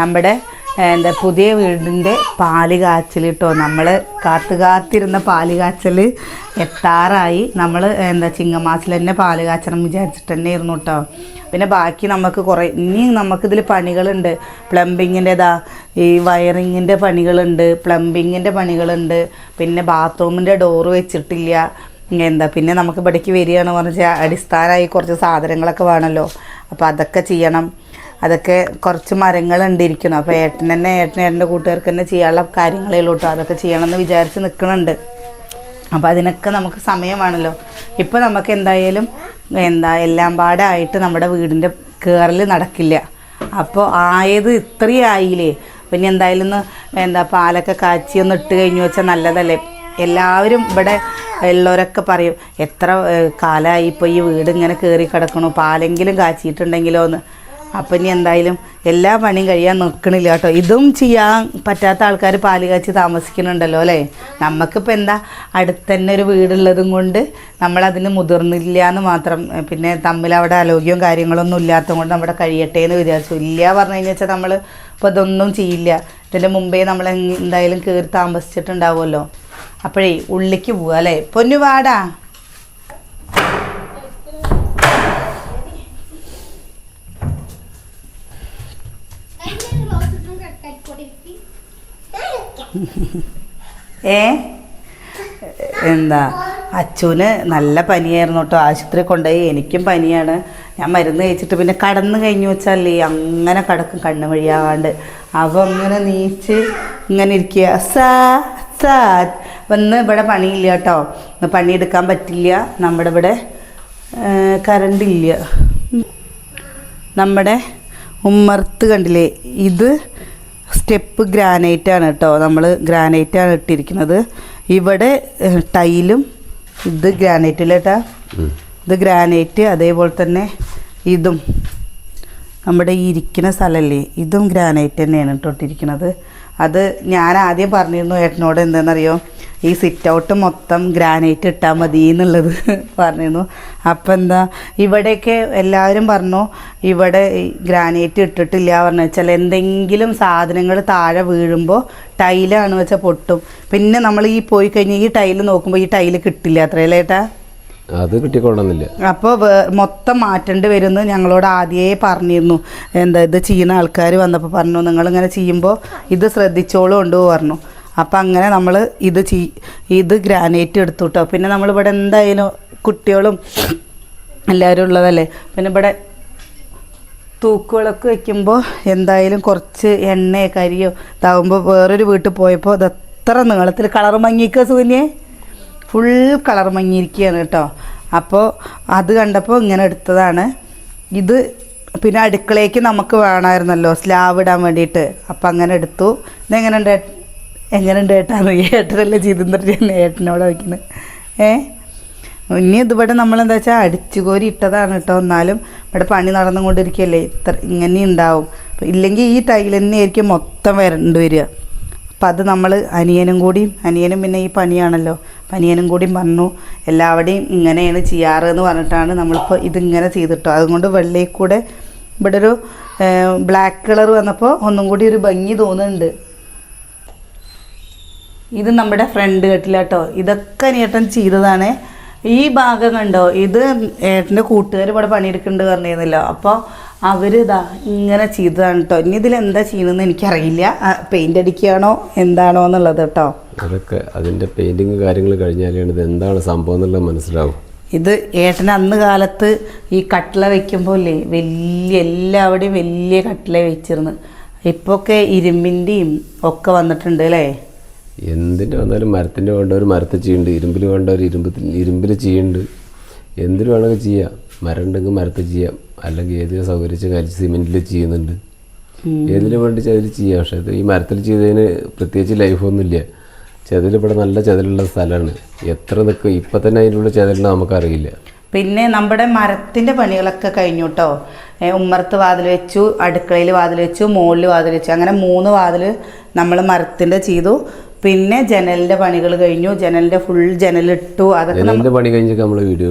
നമ്മുടെ പുതിയ വീടിൻ്റെ പാല് കാച്ചൽ കേട്ടോ. നമ്മൾ കാത്തിരുന്ന പാല് കാച്ചൽ എത്താറായി. നമ്മൾ ചിങ്ങമാസത്തിൽ തന്നെ പാല് കാച്ചണം വിചാരിച്ചിട്ട് തന്നെ ഇരുന്നു കേട്ടോ. പിന്നെ ബാക്കി നമുക്ക് ഇനി നമുക്കിതിൽ പണികളുണ്ട്. പ്ലംബിങ്ങിൻ്റെതാ ഈ വയറിങ്ങിൻ്റെ പണികളുണ്ട്, പ്ലംബിങ്ങിൻ്റെ പണികളുണ്ട്. പിന്നെ ബാത്റൂമിൻ്റെ ഡോറ് വെച്ചിട്ടില്ല. പിന്നെ നമുക്ക് ഇവിടേക്ക് വരികയാണ് പറഞ്ഞാൽ അടിസ്ഥാനമായി കുറച്ച് സാധനങ്ങളൊക്കെ വേണമല്ലോ. അപ്പോൾ അതൊക്കെ ചെയ്യണം. അതൊക്കെ കുറച്ച് മരങ്ങളുണ്ട് ഇരിക്കണം. അപ്പോൾ ഏട്ടൻ്റെ കൂട്ടുകാർക്ക് തന്നെ ചെയ്യാനുള്ള കാര്യങ്ങളേ ഉള്ളൂ കേട്ടോ. അതൊക്കെ ചെയ്യണമെന്ന് വിചാരിച്ച് നിൽക്കുന്നുണ്ട്. അപ്പോൾ അതിനൊക്കെ നമുക്ക് സമയമാണല്ലോ. ഇപ്പോൾ നമുക്ക് എന്തായാലും എല്ലാം പാടായിട്ട് നമ്മുടെ വീടിൻ്റെ കയറൽ നടക്കില്ല. അപ്പോൾ ആയത് ഇത്രയും ആയില്ലേ. പിന്നെ എന്തായാലും പാലൊക്കെ കാച്ചി ഒന്ന് ഇട്ട് കഴിഞ്ഞു വെച്ചാൽ നല്ലതല്ലേ. എല്ലാവരും ഇവിടെ ഉള്ളവരൊക്കെ പറയും എത്ര കാലമായി ഇപ്പോൾ ഈ വീട് ഇങ്ങനെ കയറി കിടക്കണു, പാലെങ്കിലും കാച്ചിട്ടുണ്ടെങ്കിലോ എന്ന്. അപ്പം ഇനി എന്തായാലും എല്ലാ പണിയും കഴിയാൻ നിൽക്കണില്ല കേട്ടോ. ഇതും ചെയ്യാൻ പറ്റാത്ത ആൾക്കാർ പാല് കാച്ചി താമസിക്കുന്നുണ്ടല്ലോ അല്ലേ. നമുക്കിപ്പോൾ എന്താ അടുത്ത് തന്നെ ഒരു വീടുള്ളതും കൊണ്ട് നമ്മളതിന് മുതിർന്നില്ല എന്ന് മാത്രം. പിന്നെ തമ്മിൽ അവിടെ ആരോഗ്യവും കാര്യങ്ങളൊന്നും ഇല്ലാത്തത് കൊണ്ട് നമ്മുടെ കഴിയട്ടെ എന്ന് വിചാരിച്ചു. ഇല്ല പറഞ്ഞു കഴിഞ്ഞാൽ നമ്മൾ ഇപ്പോൾ ഇതൊന്നും ചെയ്യില്ല. ഇതിൻ്റെ മുമ്പേ നമ്മൾ എന്തായാലും കയറി താമസിച്ചിട്ടുണ്ടാവുമല്ലോ. അപ്പോഴേ ഉള്ളിലേക്ക് പോവുക അല്ലേ. പൊന്നു വാടാ. അച്ചുവിന് നല്ല പനിയായിരുന്നു കേട്ടോ. ആശുപത്രി കൊണ്ടുപോയി. എനിക്കും പനിയാണ്. ഞാൻ മരുന്ന് കഴിച്ചിട്ട് പിന്നെ കടന്നു കഴിഞ്ഞു വെച്ചാലേ അങ്ങനെ കിടക്കും കണ്ണ് വഴിയാകാണ്ട്. അവ അങ്ങനെ നീച്ച് ഇങ്ങനെ ഇരിക്കുക. വന്ന് ഇവിടെ പണിയില്ല കേട്ടോ. പണിയെടുക്കാൻ പറ്റില്ല. നമ്മുടെ ഇവിടെ കറണ്ടില്ല. നമ്മുടെ ഉമ്മർത്ത് കണ്ടില്ലേ, ഇത് സ്റ്റെപ്പ് ഗ്രാനൈറ്റാണ് കേട്ടോ. നമ്മൾ ഗ്രാനൈറ്റാണ് ഇട്ടിരിക്കുന്നത്. ഇവിടെ ടൈലും ഇത് ഗ്രാനൈറ്റില്ല കേട്ടോ. ഇത് ഗ്രാനൈറ്റ്. അതേപോലെ തന്നെ ഇതും നമ്മുടെ ഈ ഇരിക്കുന്ന സ്ഥലമല്ലേ, ഇതും ഗ്രാനൈറ്റ് തന്നെയാണ് കേട്ടോ ഇട്ടിരിക്കുന്നത്. അത് ഞാൻ ആദ്യം പറഞ്ഞിരുന്നു ഏട്ടനോട്. എന്താണെന്നറിയോ, ഈ സിറ്റ് ഔട്ട് മൊത്തം ഗ്രാനൈറ്റ് ഇട്ടാൽ മതി എന്നുള്ളത് പറഞ്ഞിരുന്നു. അപ്പം ഇവിടെയൊക്കെ എല്ലാവരും പറഞ്ഞു ഇവിടെ ഗ്രാനൈറ്റ് ഇട്ടിട്ടില്ല പറഞ്ഞു വെച്ചാൽ എന്തെങ്കിലും സാധനങ്ങൾ താഴെ വീഴുമ്പോൾ ടൈലാണ് വെച്ചാൽ പൊട്ടും. പിന്നെ നമ്മൾ ഈ പോയി കഴിഞ്ഞാൽ ഈ ടൈല് നോക്കുമ്പോൾ ഈ ടൈല് കിട്ടില്ല. അത്രയല്ലേ ഏട്ടാ? അത് കിട്ടിക്കൊള്ളുന്നില്ല. അപ്പോൾ മൊത്തം മാറ്റേണ്ടി വരുമെന്ന് ഞങ്ങളോട് ആദ്യമേ പറഞ്ഞിരുന്നു. ഇത് ചെയ്യുന്ന ആൾക്കാർ വന്നപ്പോൾ പറഞ്ഞു നിങ്ങളിങ്ങനെ ചെയ്യുമ്പോൾ ഇത് ശ്രദ്ധിച്ചോളൂ കൊണ്ട് പറഞ്ഞു. അപ്പം അങ്ങനെ നമ്മൾ ഇത് ഗ്രാനൈറ്റ് എടുത്തു കേട്ടോ. പിന്നെ നമ്മളിവിടെ എന്തായാലും കുട്ടികളും എല്ലാവരും ഉള്ളതല്ലേ. പിന്നെ ഇവിടെ തൂക്കുകളൊക്കെ വയ്ക്കുമ്പോൾ എന്തായാലും കുറച്ച് എണ്ണയോ കരിയോ ഇതാകുമ്പോൾ വേറൊരു വീട്ടിൽ പോയപ്പോൾ ഇത് എത്ര നീളത്തിൽ കളർ മങ്ങിക്കുക സൂന്യെ, ഫുൾ കളർ മങ്ങിയിരിക്കുകയാണ് കേട്ടോ. അപ്പോൾ അത് കണ്ടപ്പോൾ ഇങ്ങനെ എടുത്തതാണ്. ഇത് പിന്നെ അടുക്കളയ്ക്ക് നമുക്ക് വേണമായിരുന്നല്ലോ സ്ലാബ് ഇടാൻ വേണ്ടിയിട്ട്. അപ്പം അങ്ങനെ എടുത്തു. ഇതെങ്ങനെയുണ്ട് ഏട്ടാന്ന് ഏട്ടനല്ലേ ചെയ്തിട്ട് ഏട്ടനോട് വയ്ക്കുന്നത്. ഇനി ഇതിവിടെ നമ്മളെന്താ വെച്ചാൽ അടിച്ചുകോരി ഇട്ടതാണ് കേട്ടോ. എന്നാലും ഇവിടെ പണി നടന്നുകൊണ്ടിരിക്കുകയല്ലേ, ഇങ്ങനെ ഉണ്ടാവും. ഇല്ലെങ്കിൽ ഈ ടൈൽ തന്നെയായിരിക്കും മൊത്തം വരേണ്ടി വരിക. അപ്പം അത് നമ്മൾ അനിയനും പിന്നെ ഈ പണിയാണല്ലോ, അനിയനും കൂടിയും പറഞ്ഞു എല്ലാവരുടെയും ഇങ്ങനെയാണ് ചെയ്യാറ് എന്ന് പറഞ്ഞിട്ടാണ് നമ്മളിപ്പോൾ ഇതിങ്ങനെ ചെയ്തിട്ടോ. അതുകൊണ്ട് വെള്ളയിൽ കൂടെ ഇവിടെ ഒരു ബ്ലാക്ക് കളർ വന്നപ്പോൾ ഒന്നും കൂടി ഒരു ഭംഗി തോന്നുന്നുണ്ട്. ഇത് നമ്മുടെ ഫ്രണ്ട് കെട്ടില്ല കേട്ടോ. ഇതൊക്കെ ഏട്ടൻ ചെയ്തതാണ്. ഈ ഭാഗം കണ്ടോ, ഇത് ഏട്ടൻ്റെ കൂട്ടുകാർ ഇവിടെ പണിയെടുക്കുന്നുണ്ട് പറഞ്ഞിരുന്നല്ലോ. അപ്പോൾ അവർ ഇങ്ങനെ ചെയ്തതാണ് കേട്ടോ. ഇനി ഇതിലെന്താ ചെയ്യുന്നതെന്ന് എനിക്കറിയില്ല. പെയിൻ്റ് അടിക്കുകയാണോ എന്താണോ എന്നുള്ളത് കേട്ടോ. അതൊക്കെ അതിൻ്റെ പെയിൻറ്റിങ് കാര്യങ്ങൾ കഴിഞ്ഞാലാണ് ഇത് എന്താണ് സംഭവം എന്നുള്ളത് മനസ്സിലാവും. ഇത് ഏട്ടൻ അന്ന് കാലത്ത് ഈ കട്ടില വയ്ക്കുമ്പോൾ എല്ലാവിടെയും വലിയ കട്ടില വെച്ചിരുന്നു. ഇപ്പോൾ ഒക്കെ ഇരുമ്പിൻ്റെയും ഒക്കെ വന്നിട്ടുണ്ട് അല്ലേ. എന്തിൻ്റെ വന്നാലും മരത്തിൻ്റെ വേണ്ടവർ മരത്തിൽ ചെയ്യുന്നുണ്ട്, ഇരുമ്പിൽ വേണ്ടവർ ഇരുമ്പിൽ ചെയ്യുന്നുണ്ട്. എന്തിനു വേണമെങ്കിൽ ചെയ്യാം. മരം ഉണ്ടെങ്കിൽ മരത്തിൽ ചെയ്യാം, അല്ലെങ്കിൽ ഏതിനെ സൗകര്യം കാര്യം സിമെൻറ്റിൽ ചെയ്യുന്നുണ്ട്. ഏതിനു വേണ്ടി ചതിൽ ചെയ്യാം. പക്ഷേ ഈ മരത്തിൽ ചെയ്തതിന് പ്രത്യേകിച്ച് ലൈഫൊന്നുമില്ല. ചതിലിവിടെ നല്ല ചതിലുള്ള സ്ഥലമാണ്. എത്ര നിൽക്കും ഇപ്പം തന്നെ അതിനുള്ള ചതിലുണ്ട് നമുക്കറിയില്ല. പിന്നെ നമ്മുടെ മരത്തിൻ്റെ പണികളൊക്കെ കഴിഞ്ഞു കേട്ടോ. ഉമ്മറത്ത് വാതിൽ വെച്ചു, അടുക്കളയിൽ വാതിൽ വെച്ചു, മുകളിൽ വാതിൽ വെച്ചു. അങ്ങനെ 3 വാതിൽ നമ്മൾ മരത്തിൻ്റെ ചെയ്തു. പിന്നെ ജനലിൻ്റെ പണികൾ കഴിഞ്ഞു, ജനലിൻ്റെ ഫുൾ ജനലിട്ടു, അതൊക്കെ പണി കഴിഞ്ഞൊക്കെ നമ്മൾ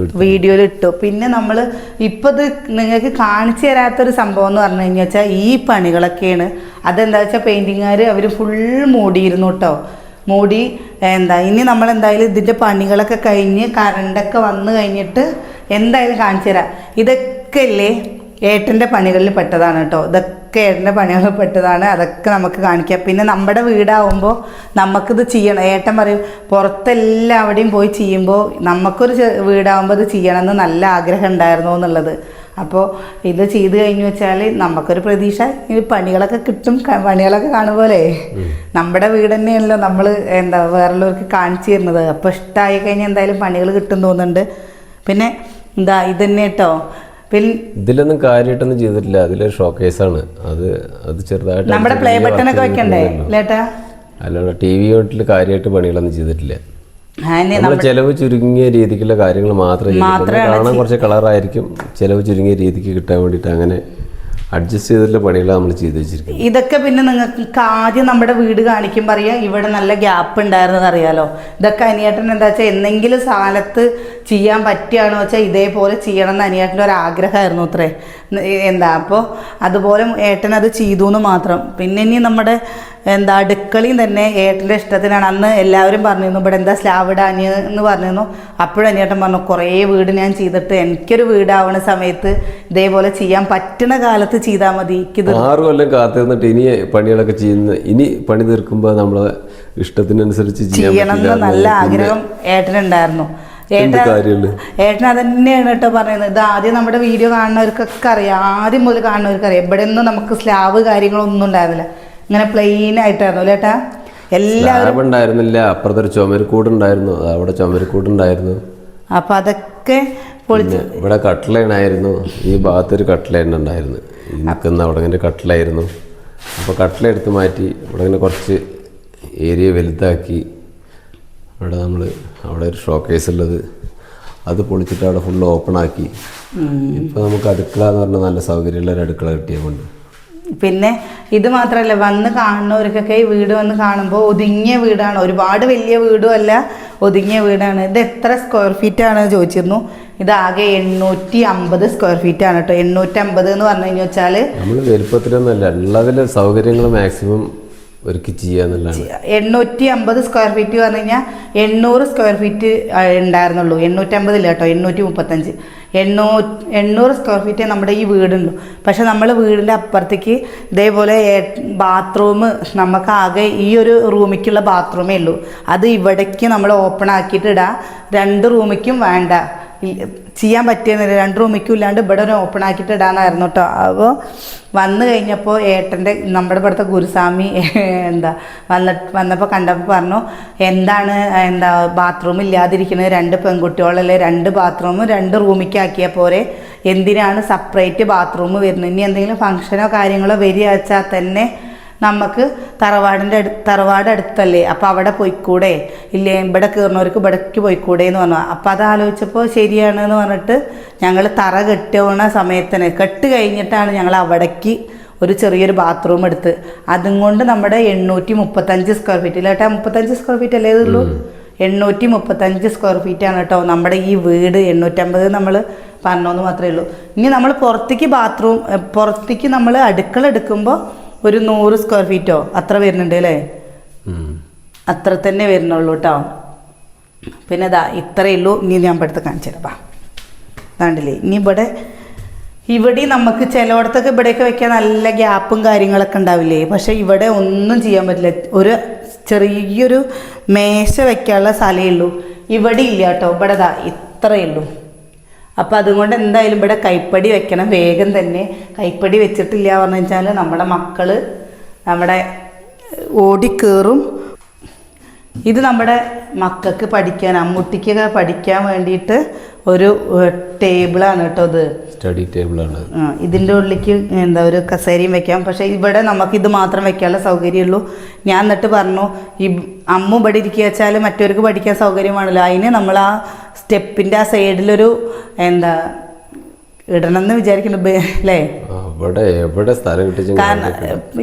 വീഡിയോയിലിട്ടു. പിന്നെ നമ്മൾ ഇപ്പോൾ ഇത് നിങ്ങൾക്ക് കാണിച്ചു തരാത്തൊരു സംഭവം എന്ന് പറഞ്ഞു കഴിഞ്ഞാൽ വെച്ചാൽ ഈ പണികളൊക്കെയാണ്. അതെന്താ വെച്ചാൽ പെയിൻറ്റിങ്ങുകാർ അവർ ഫുൾ മൂടിയിരുന്നു കേട്ടോ. മൂടി ഇനി നമ്മൾ എന്തായാലും ഇതിൻ്റെ പണികളൊക്കെ കഴിഞ്ഞ് കറണ്ടൊക്കെ വന്നു കഴിഞ്ഞിട്ട് എന്തായാലും കാണിച്ചു തരാം. ഇതൊക്കെ അല്ലേ ഏട്ടൻ്റെ പണികളിൽ പെട്ടതാണ് കേട്ടോ. ഇതൊക്കെ ഏട്ടൻ്റെ പണികളിൽ പെട്ടതാണ്. അതൊക്കെ നമുക്ക് കാണിക്കാം. പിന്നെ നമ്മുടെ വീടാവുമ്പോൾ നമുക്കിത് ചെയ്യണം. ഏട്ടൻ പറയും പുറത്തെല്ലാവിടെയും പോയി ചെയ്യുമ്പോൾ നമുക്കൊരു വീടാവുമ്പോൾ ഇത് ചെയ്യണമെന്ന് നല്ല ആഗ്രഹം ഉണ്ടായിരുന്നു എന്നുള്ളത്. അപ്പോൾ ഇത് ചെയ്ത് കഴിഞ്ഞു വെച്ചാൽ നമുക്കൊരു പ്രതീക്ഷ ഈ പണികളൊക്കെ കിട്ടും. പണികളൊക്കെ കാണുപോലെ നമ്മുടെ വീട് തന്നെയാണല്ലോ നമ്മൾ വേറുള്ളവർക്ക് കാണിച്ചു തരുന്നത്. അപ്പോൾ ഇഷ്ടമായി കഴിഞ്ഞാൽ എന്തായാലും പണികൾ കിട്ടും തോന്നുന്നുണ്ട്. പിന്നെ ഇത് തന്നെ കേട്ടോ. പിന്നെ ഇതിലൊന്നും കാര്യമായിട്ടൊന്നും ചെയ്തിട്ടില്ല. അതിലൊരു ഷോക്കേസാണ്. അത് ചെറുതായിട്ട് നമ്മുടെ പ്ലേ ബട്ടനൊക്കെ വെക്കണ്ടേ ലേട്ടാ? അല്ല, TV യോട്ടിൽ കാര്യമായിട്ട് പണികളൊന്നും ചെയ്തിട്ടില്ല. നമ്മൾ ചെലവ് ചുരുങ്ങിയ രീതിക്കുള്ള കാര്യങ്ങൾ മാത്രമേ കാണാൻ കുറച്ച് കളറായിരിക്കും. ചെലവ് ചുരുങ്ങിയ രീതിക്ക് കിട്ടാൻ വേണ്ടിയിട്ട് അങ്ങനെ അഡ്ജസ്റ്റ് ചെയ്തിട്ടുള്ള പണികളാണ് നമ്മൾ ചെയ്ത് വെച്ചിരിക്കുന്നത്. ഇതൊക്കെ പിന്നെ നിങ്ങൾക്ക് ആദ്യം നമ്മുടെ വീട് കാണിക്കുമ്പോൾ അറിയാം ഇവിടെ നല്ല ഗ്യാപ്പ് ഉണ്ടായിരുന്നത് അറിയാലോ. ഇതൊക്കെ അനിയേട്ടൻ എന്താ വെച്ചാൽ എന്തെങ്കിലും സ്ഥലത്ത് ചെയ്യാൻ പറ്റുകയാണെന്ന് വെച്ചാൽ ഇതേപോലെ ചെയ്യണം എന്ന് അനിയേട്ടൻ്റെ ഒരു ആഗ്രഹമായിരുന്നു അത്രേ. അപ്പോൾ അതുപോലെ ഏട്ടൻ അത് ചെയ്തു എന്ന് മാത്രം. പിന്നെ ഇനി നമ്മുടെ അടുക്കളയും തന്നെ ഏട്ടൻ്റെ ഇഷ്ടത്തിനാണ്. അന്ന് എല്ലാവരും പറഞ്ഞിരുന്നു ഇവിടെ എന്താ സ്ലാബ് ഇടാൻ എന്ന് പറഞ്ഞിരുന്നു. അപ്പോഴും അനിയേട്ടൻ പറഞ്ഞു കുറേ വീട് ഞാൻ ചെയ്തിട്ട് എനിക്കൊരു വീടാവുന്ന സമയത്ത് ഇതേപോലെ ചെയ്യാൻ പറ്റുന്ന കാലത്ത് ചെയ്താൽ മതി. 6 കൊല്ലം കാത്തിരുന്നിട്ട് ഇനി പണികളൊക്കെ ഇനി പണി തീർക്കുമ്പോൾ നമ്മളെ ഇഷ്ടത്തിനനുസരിച്ച് ചെയ്യണമെന്ന് നല്ല ആഗ്രഹം ഏട്ടനുണ്ടായിരുന്നു. ഏട്ടൻ അതന്നെയാണ് കേട്ടോ പറയുന്നത്. ഇത് ആദ്യം നമ്മുടെ വീഡിയോ കാണുന്നവർക്കൊക്കെ അറിയാം. ആദ്യം മുതൽ കാണുന്നവർക്ക് അറിയാം. ഇവിടെ ഒന്നും നമുക്ക് സ്ലാബ് കാര്യങ്ങളൊന്നും ഉണ്ടായിരുന്നില്ല. ഇങ്ങനെ പ്ലെയിൻ ആയിട്ടായിരുന്നു ചേട്ടാ. എല്ലാവരും ഉണ്ടായിരുന്നില്ല. അപ്പുറത്തൊരു ചുമരക്കൂടുണ്ടായിരുന്നു. അവിടെ ചുമരക്കൂടുണ്ടായിരുന്നു. അപ്പൊ അതൊക്കെ പൊളിച്ച് ഇവിടെ കട്ട്ലൈനായിരുന്നു. ഈ ഭാഗത്തൊരു കട്ട്ലൈൻ ഉണ്ടായിരുന്നു. നിൽക്കുന്ന അവിടെ ഇങ്ങനെ കട്ട്ലായിരുന്നു. അപ്പോൾ കട്ട്ല എടുത്ത് മാറ്റി ഇവിടെ ഇങ്ങനെ കുറച്ച് ഏരിയ വലുതാക്കി. അവിടെ ഒരു ഷോക്കേസ് ഉള്ളത് അത് പൊളിച്ചിട്ട് അവിടെ ഫുള്ള് ഓപ്പൺ ആക്കി. ഇപ്പോൾ നമുക്ക് അടുക്കള എന്ന് പറഞ്ഞാൽ നല്ല സൗകര്യമുള്ള ഒരു അടുക്കള കിട്ടിയതുകൊണ്ട്. പിന്നെ ഇത് മാത്രമല്ല, വന്ന് കാണുന്നവർക്കൊക്കെ ഈ വീട് വന്ന് കാണുമ്പോൾ ഒതുങ്ങിയ വീടാണ്. ഒരുപാട് വലിയ വീടും അല്ല, ഒതുങ്ങിയ വീടാണ്. ഇത് എത്ര സ്ക്വയർ ഫീറ്റാണ് ചോദിച്ചിരുന്നു. ഇതാകെ 850 സ്ക്വയർ ഫീറ്റാണ് കേട്ടോ. 850 എന്ന് പറഞ്ഞു കഴിഞ്ഞു വെച്ചാൽ നമ്മൾ വലുപ്പത്തിലൊന്നുമല്ല, ഉള്ളതിൽ സൗകര്യങ്ങൾ മാക്സിമം ഒരുക്കി ചെയ്യാന്നുള്ളതാണ്. 850 സ്ക്വയർ ഫീറ്റ് പറഞ്ഞു കഴിഞ്ഞാൽ 800 സ്ക്വയർ ഫീറ്റ് ഉണ്ടായിരുന്നുള്ളൂ. 850 ഇല്ല കേട്ടോ, 835. 800 സ്ക്വയർ ഫീറ്റേ നമ്മുടെ ഈ വീടുള്ളൂ. പക്ഷെ നമ്മൾ വീടിൻ്റെ അപ്പുറത്തേക്ക് ഇതേപോലെ ബാത്റൂം നമുക്ക് ആകെ ഈ ഒരു റൂമിലേക്കുള്ള ബാത്റൂമേ ഉള്ളൂ. അത് ഇവിടേക്ക് നമ്മൾ ഓപ്പൺ ആക്കിയിട്ട് ഇടാം. 2 റൂമിലേക്കും വേണ്ട, ചെയ്യാൻ പറ്റിയെന്നില്ല. 2 റൂമിലേക്കും ഇല്ലാണ്ട് ഇവിടെ ഒരു ഓപ്പൺ ആക്കിയിട്ട് ഇടാമെന്നായിരുന്നു കേട്ടോ. അപ്പോൾ വന്നു കഴിഞ്ഞപ്പോൾ ഏട്ടൻ്റെ നമ്മുടെ ഇവിടുത്തെ ഗുരുസ്വാമി വന്നപ്പോൾ കണ്ടപ്പോൾ പറഞ്ഞു എന്താണ് ബാത്റൂം ഇല്ലാതിരിക്കുന്നത്, 2 പെൺകുട്ടികളല്ലേ, 2 ബാത്റൂമും 2 റൂമിലേക്ക് ആക്കിയാൽ പോരെ, എന്തിനാണ് സെപ്പറേറ്റ് ബാത്റൂം വരുന്നത്? ഇനി എന്തെങ്കിലും ഫംഗ്ഷനോ കാര്യങ്ങളോ വരിക വെച്ചാൽ തന്നെ നമുക്ക് തറവാട് അടുത്തല്ലേ, അപ്പോൾ അവിടെ പോയിക്കൂടെ, ഇല്ലേ ഇവിടെ കയറുന്നവർക്ക് ഇവിടേക്ക് പോയിക്കൂടെ എന്ന് പറഞ്ഞു. അപ്പോൾ അത് ആലോചിച്ചപ്പോൾ ശരിയാണ് എന്ന് പറഞ്ഞിട്ട് ഞങ്ങൾ തറ കെട്ടുന്ന സമയത്തിന് കെട്ട് കഴിഞ്ഞിട്ടാണ് ഞങ്ങൾ അവിടേക്ക് ഒരു ചെറിയൊരു ബാത്റൂം എടുത്ത്. അതും കൊണ്ട് നമ്മുടെ 835 സ്ക്വയർ ഫീറ്റ് ഇല്ല കേട്ടോ. 35 സ്ക്വയർ ഫീറ്റ് അല്ലേ ഇതുള്ളൂ. 835 സ്ക്വയർ ഫീറ്റാണ് കേട്ടോ നമ്മുടെ ഈ വീട്. 850 നമ്മൾ പറഞ്ഞോന്ന് മാത്രമേ ഉള്ളൂ. ഇനി നമ്മൾ പുറത്തേക്ക് നമ്മൾ അടുക്കള എടുക്കുമ്പോൾ ഒരു 100 സ്ക്വയർ ഫീറ്റോ അത്ര വരുന്നുണ്ട് അല്ലേ? അത്ര തന്നെ വരുന്നുള്ളൂ കേട്ടോ. പിന്നെ ഇത്രയേ ഉള്ളൂ. ഇനി ഞാൻ എടുത്ത് കാണിച്ചു തരാം. അതാണ്ടില്ലേ, ഇനി ഇവിടെ നമുക്ക് ചിലയിടത്തൊക്കെ ഇവിടെയൊക്കെ വെക്കാൻ നല്ല ഗ്യാപ്പും കാര്യങ്ങളൊക്കെ ഉണ്ടാവില്ലേ. പക്ഷെ ഇവിടെ ഒന്നും ചെയ്യാൻ പറ്റില്ല. ഒരു ചെറിയൊരു മേശ വെക്കാനുള്ള സ്ഥലമേ ഉള്ളൂ. ഇവിടെ ഇല്ല കേട്ടോ. ഇവിടെ ഇത്രയേ ഉള്ളൂ. അപ്പോൾ അതുകൊണ്ട് എന്തായാലും ഇവിടെ കൈപ്പടി വെക്കണം വേഗം തന്നെ. കൈപ്പടി വെച്ചിട്ടില്ല പറഞ്ഞു വെച്ചാൽ നമ്മുടെ മക്കൾ ഓടിക്കേറും. ഇത് നമ്മുടെ മക്കൾക്ക് പഠിക്കാൻ, അമ്മൂട്ടിക്കൊക്കെ പഠിക്കാൻ വേണ്ടിയിട്ട് ഒരു ടേബിളാണ് കേട്ടോ. ഇത് സ്റ്റഡി ടേബിളാണ്. ഇതിൻ്റെ ഉള്ളിലേക്ക് ഒരു കസേരയും വെക്കാം. പക്ഷേ ഇവിടെ നമുക്കിത് മാത്രം വെക്കാനുള്ള സൗകര്യമുള്ളൂ. ഞാൻ എന്നിട്ട് പറഞ്ഞു ഈ അമ്മ ഇവിടെ ഇരിക്കുക വെച്ചാൽ മറ്റവർക്ക് പഠിക്കാൻ സൗകര്യമാണല്ലോ, അതിന് നമ്മൾ ആ സ്റ്റെപ്പിൻ്റെ ആ സൈഡിലൊരു ഇടണമെന്ന് വിചാരിക്കുന്നു അല്ലേ? എവിടെ സ്ഥലം കിട്ടി, കാരണം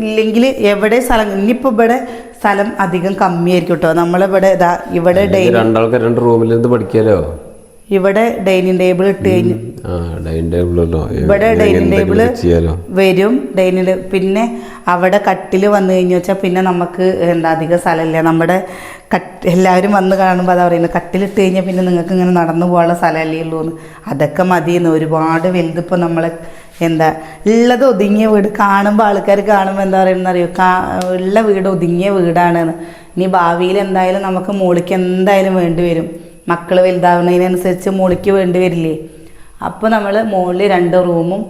ഇല്ലെങ്കിൽ എവിടെ സ്ഥലം, ഇനിയിപ്പോൾ ഇവിടെ സ്ഥലം അധികം കമ്മിയായിരിക്കും കേട്ടോ. നമ്മളിവിടെ ഇവിടെ രണ്ടാൾക്ക് 2 റൂമിൽ നിന്ന് പഠിക്കാലോ. ഇവിടെ ഡൈനിങ് ടേബിൾ ഇട്ട് കഴിഞ്ഞു, ഇവിടെ ഡൈനിങ് ടേബിള് വരും. പിന്നെ അവിടെ കട്ടിൽ വന്നു കഴിഞ്ഞു വെച്ചാൽ പിന്നെ നമുക്ക് അധികം സ്ഥലമില്ല. നമ്മുടെ എല്ലാവരും വന്ന് കാണുമ്പോൾ അതാ പറയുന്നത്, കട്ടിലിട്ട് കഴിഞ്ഞാൽ പിന്നെ നിങ്ങൾക്ക് ഇങ്ങനെ നടന്നു പോകാനുള്ള സ്ഥലമല്ലേ ഉള്ളൂ എന്ന്. അതൊക്കെ മതിയെന്ന്. ഒരുപാട് വലുതിപ്പോൾ നമ്മളെ ഉള്ളത് ഒതുങ്ങിയ വീട് കാണുമ്പോൾ ആൾക്കാർ കാണുമ്പോൾ എന്താ പറയുന്നത് അറിയോ, ഉള്ള വീട് ഒതുങ്ങിയ വീടാണെന്ന്. ഇനി ഭാവിയിൽ എന്തായാലും നമുക്ക് മോളിക്ക് എന്തായാലും വേണ്ടി വരും. മക്കൾ വലുതാവുന്നതിനനുസരിച്ച് മോളിക്ക് വേണ്ടി വരില്ലേ. അപ്പോൾ നമ്മൾ മുകളിൽ 2 റൂമും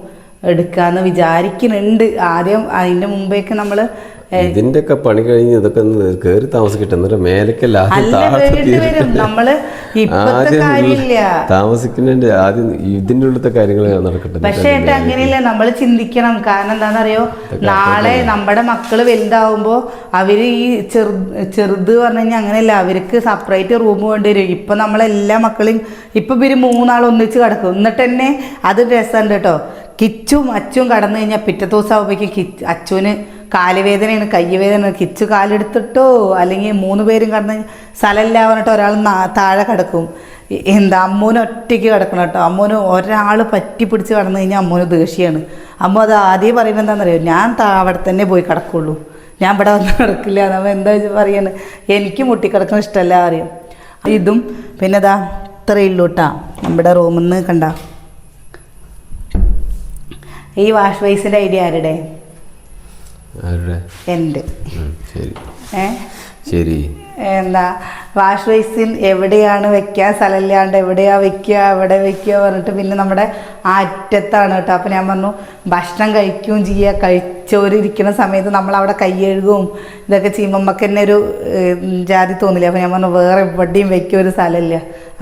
എടുക്കാമെന്ന് വിചാരിക്കുന്നുണ്ട്. ആദ്യം അതിൻ്റെ മുമ്പേക്ക് നമ്മൾ ഇതിന്റെ ഒക്കെ പണി കഴിഞ്ഞ് ഇതൊക്കെ ഒന്ന് കയറി താമസിക്കട്ടെ, എന്നിട്ട് മേലക്കല്ല താമസിക്കുന്നതിന്റെ ആദ്യം ഇതിൻ്റെ ഉള്ളത്തെ കാര്യങ്ങൾ നടക്കട്ടെ. പക്ഷേ അങ്ങനെയല്ല, നമ്മൾ ചിന്തിക്കണം. കാരണം എന്താണെന്നറിയോ, നാളെ നമ്മുടെ മക്കള് വലുതാവുമ്പോൾ അവര് ഈ ചെറുത് പറഞ്ഞു കഴിഞ്ഞാൽ അങ്ങനെയല്ല, അവർക്ക് സെപ്പറേറ്റ് റൂം വേണ്ടി വരും. ഇപ്പൊ നമ്മളെല്ലാ മക്കളെയും ഇപ്പൊ ഇവര് 3 ആൾ ഒന്നിച്ച് കിടക്കും. എന്നിട്ട് തന്നെ അത് രസമുണ്ട് കേട്ടോ. കിച്ചും അച്ചും കടന്നു കഴിഞ്ഞാൽ പിറ്റേ ദിവസം ആവുമ്പോഴേക്കും അച്ചുവിന് കാലുവേദനയാണ്, കയ്യുവേദന. കിച്ചു കാലെടുത്തിട്ടോ അല്ലെങ്കിൽ 3 പേരും കടന്ന് സ്ഥലമില്ല പറഞ്ഞിട്ട് ഒരാൾ താഴെ കിടക്കും. അമ്മൂന് ഒറ്റയ്ക്ക് കിടക്കണം കേട്ടോ. അമ്മൂന് ഒരാൾ പറ്റി പിടിച്ച് കടന്നു കഴിഞ്ഞാൽ അമ്മൂന് ദേഷ്യമാണ്. അമ്മ അത് ആദ്യം പറയുന്നത് എന്താണെന്നറിയോ, ഞാൻ അവിടെ തന്നെ പോയി കിടക്കുള്ളൂ, ഞാൻ ഇവിടെ വന്ന് കിടക്കില്ല. നമ്മൾ എന്താ പറയാണ്, എനിക്ക് മുട്ടിക്കിടക്കുന്ന ഇഷ്ടമല്ല അറിയാം. ഇതും പിന്നെ ഇത്രയേ ഉള്ളൂ കേട്ടാ നമ്മുടെ റൂമിൽ നിന്ന്. കണ്ട ഈ വാഷ് ബേസിൻ്റെ ഐഡിയ ആരുടെ? എൻ്റെ. ശരി. വാഷ് ബേസിൻ എവിടെയാണ് വെക്കുക, സ്ഥലമില്ലാണ്ട് എവിടെയാ വെക്കുക, എവിടെ വെക്കുക പറഞ്ഞിട്ട് പിന്നെ നമ്മുടെ അറ്റത്താണ് കേട്ടോ. അപ്പം ഞാൻ പറഞ്ഞു ഭക്ഷണം കഴിക്കുകയും ചെയ്യുക, കഴിച്ചോരിരിക്കുന്ന സമയത്ത് നമ്മളവിടെ കൈ കഴുകും ഇതൊക്കെ ചെയ്യുമ്പോൾ നമുക്ക് തന്നെ ഒരു ജാതി തോന്നില്ല. അപ്പം ഞാൻ പറഞ്ഞു വേറെ എവിടെയും വെക്കുക ഒരു സ്ഥലമില്ല,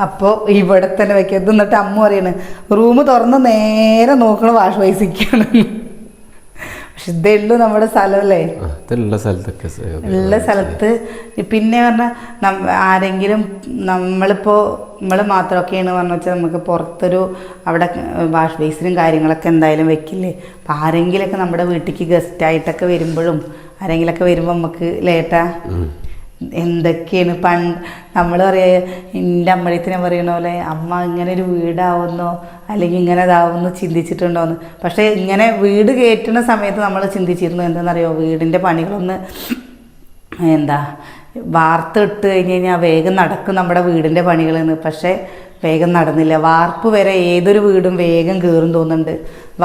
അപ്പോൾ ഇവിടെ തന്നെ വെക്കുക. ഇത് എന്നിട്ട് അമ്മ പറയണ് റൂം തുറന്ന് നേരെ നോക്കണ വാഷ് ബേസിക്കാണ്. പക്ഷെ ഇതേ ഉള്ളൂ നമ്മുടെ സ്ഥലമല്ലേ, ഉള്ള സ്ഥലത്ത്. പിന്നെ പറഞ്ഞാൽ ആരെങ്കിലും നമ്മൾ മാത്രമൊക്കെയാണ് പറഞ്ഞു വെച്ചാൽ നമുക്ക് പുറത്തൊരു അവിടെ വാഷ് ബേസിനും കാര്യങ്ങളൊക്കെ എന്തായാലും വെക്കില്ലേ. അപ്പം ആരെങ്കിലൊക്കെ നമ്മുടെ വീട്ടിലേക്ക് ഗസ്റ്റായിട്ടൊക്കെ വരുമ്പോഴും ആരെങ്കിലൊക്കെ വരുമ്പോൾ നമുക്ക് ലേട്ടാ എന്തൊക്കെയാണ് നമ്മൾ പറയുക, എൻ്റെ അമ്മഴത്തിനെ പറയണ പോലെ അമ്മ ഇങ്ങനെ ഒരു വീടാവുന്നോ അല്ലെങ്കിൽ ഇങ്ങനെ ഇതാവുന്നു ചിന്തിച്ചിട്ടുണ്ടോയെന്ന്. പക്ഷേ ഇങ്ങനെ വീട് കയറ്റുന്ന സമയത്ത് നമ്മൾ ചിന്തിച്ചിരുന്നു എന്താണെന്നറിയോ, വീടിൻ്റെ പണികളൊന്ന് വാർത്തിട്ട് കഴിഞ്ഞ് കഴിഞ്ഞാൽ വേഗം നടക്കും നമ്മുടെ വീടിൻ്റെ പണികളെന്ന്. പക്ഷേ വേഗം നടന്നില്ല. വാർപ്പ് വരെ ഏതൊരു വീടും വേഗം കയറും തോന്നുന്നുണ്ട്.